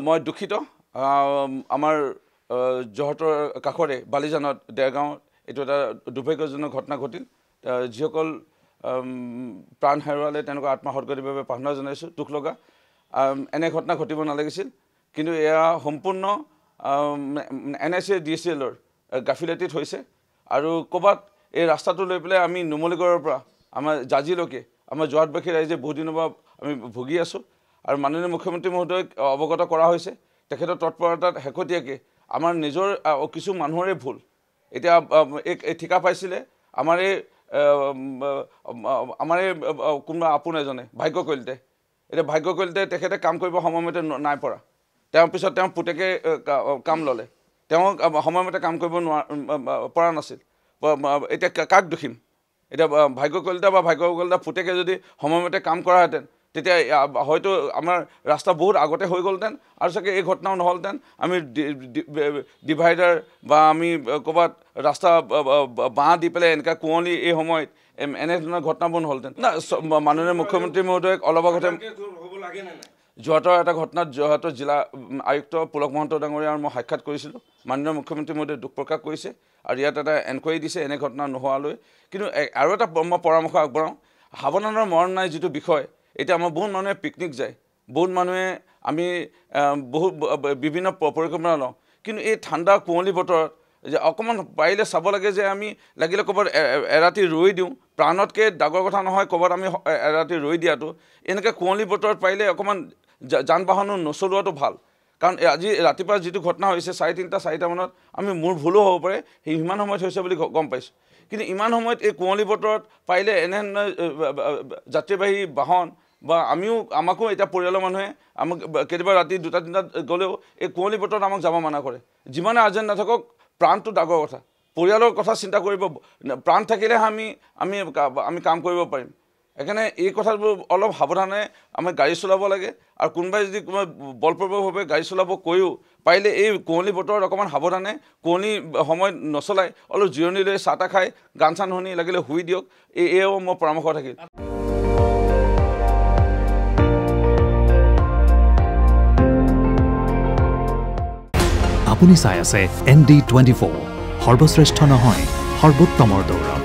মই দুখিত আমাৰ যোৰহাটৰ কাষৰে বালিজানত দেৰগাঁও এইটো এটা দুৰ্ভাগ্যজনক ঘটনা ঘটিল যিসকল প্ৰাণ হেৰুৱালে তেনেকুৱা আত্মহত্যৰ বাবে প্ৰাৰ্থনা জনাইছোঁ দুখ লগা এনে ঘটনা ঘটিব নালাগিছিল কিন্তু এয়া সম্পূৰ্ণ NIC DCLৰ গাফিলতিত হৈছে আৰু ক'ৰবাত এই ৰাস্তাটো লৈ পেলাই আমি নুমলীগড়ৰ পৰা আমাৰ জাজিলৈকে আমাৰ যোৰহাটবাসী ৰাইজে বহুদিনৰ পৰা আমি ভুগি আছোঁ আৰু মাননীয় মুখ্যমন্ত্ৰী মহোদয়ক অৱগত কৰা হৈছে তেখেতৰ তৎপৰতাত শেহতীয়াকৈ আমাৰ নিজৰ কিছু মানুহৰে ভুল এতিয়া এই ঠিকা পাইছিলে আমাৰ কোনোবা আপোন এজনে ভাগ্য কলিতাই এতিয়া ভাগ্য কলিতাই তেখেতে কাম কৰিব সময়মতে নাই পৰা তেওঁৰ পিছত তেওঁ পুতেকে কাম ল'লে তেওঁ সময়মতে কাম কৰিব পৰা নাছিল এতিয়া কাক দোষিম এতিয়া ভাগ্য কলিতা বা ভাগ্য কলিতা পুতেকে যদি সময়মতে কাম কৰাহেঁতেন তেতিয়া হয়তো আমাৰ ৰাস্তা বহুত আগতে হৈ গ'লহেঁতেন আৰু চাগে এই ঘটনাও নহ'লহেঁতেন আমি ডিভাইডাৰ বা আমি ক'ৰবাত ৰাস্তা বাঁহ দি পেলাই এনেকুৱা কুঁৱলী এই সময়ত এনেধৰণৰ ঘটনাবোৰ নহ'লহেঁতেন না মাননীয় মুখ্যমন্ত্ৰী মহোদয়ক অলপ আগতে যোৰহাটৰ এটা ঘটনাত যোৰহাটৰ জিলা আয়ুক্ত পুলক মহন্ত ডাঙৰীয়াৰ মই সাক্ষাৎ কৰিছিলোঁ মাননীয় মুখ্যমন্ত্ৰী মহোদয়ে দুখ প্ৰকাশ কৰিছে আৰু ইয়াত এটা এনকুৱাৰী দিছে এনে ঘটনা নোহোৱালৈ কিন্তু আৰু এটা মই পৰামৰ্শ আগবঢ়াওঁ সাৱধানৰ মৰণ নাই যিটো বিষয় এতিয়া আমাৰ বহুত মানুহে পিকনিক যায় বহুত মানুহে আমি বহুত বিভিন্ন পৰিকল্পনা লওঁ কিন্তু এই ঠাণ্ডা কুঁৱলী বতৰত যে অকণমান পাৰিলে চাব লাগে যে আমি লাগিলে ক'ৰবাত এৰাতি ৰৈ দিওঁ প্ৰাণতকৈ ডাঙৰ কথা নহয় ক'ৰবাত আমি এৰাতি ৰৈ দিয়াটো এনেকৈ কুঁৱলী বতৰত পাৰিলে অকণমান যান বাহনো নচলোৱাটো ভাল কাৰণ আজি ৰাতিপুৱা যিটো ঘটনা হৈছে 3:30 4টা মানত আমি মোৰ ভুলো হ'ব পাৰে সিমান সময়ত হৈছে বুলি গম পাইছোঁ কিন্তু ইমান সময়ত এই কুঁৱলী বতৰত পাৰিলে এনে যাত্ৰীবাহী বাহন বা আমাকো এতিয়া পৰিয়ালৰ মানুহে আমাক কেতিয়াবা ৰাতি 2টা 3টাত গ'লেও এই কুঁৱলী বতৰত আমাক যাব মানা কৰে যিমানে আৰ্জেণ্ট নাথাকক প্ৰাণটো ডাঙৰ কথা পৰিয়ালৰ কথা চিন্তা কৰিব প্ৰাণ থাকিলেহে আমি কাম কৰিব পাৰিম সেইকাৰণে এই কথাবোৰ অলপ সাৱধানে আমি গাড়ী চলাব লাগে আৰু কোনোবাই যদি বলপূৰ্বকভাৱে গাড়ী চলাব কৈও পাৰিলে এই কুঁৱলী বতৰত অকণমান সাৱধানে কুঁৱলী সময়ত নচলাই অলপ জিৰণি লৈ চাহ তাহ খাই গান চান শুনি লাগিলে শুই দিয়ক এয়াও মোৰ পৰামৰ্শ থাকিল আপুনি চাই আছে ND24 সৰ্বশ্ৰেষ্ঠ নহয় সৰ্বোত্তমৰ দৌৰ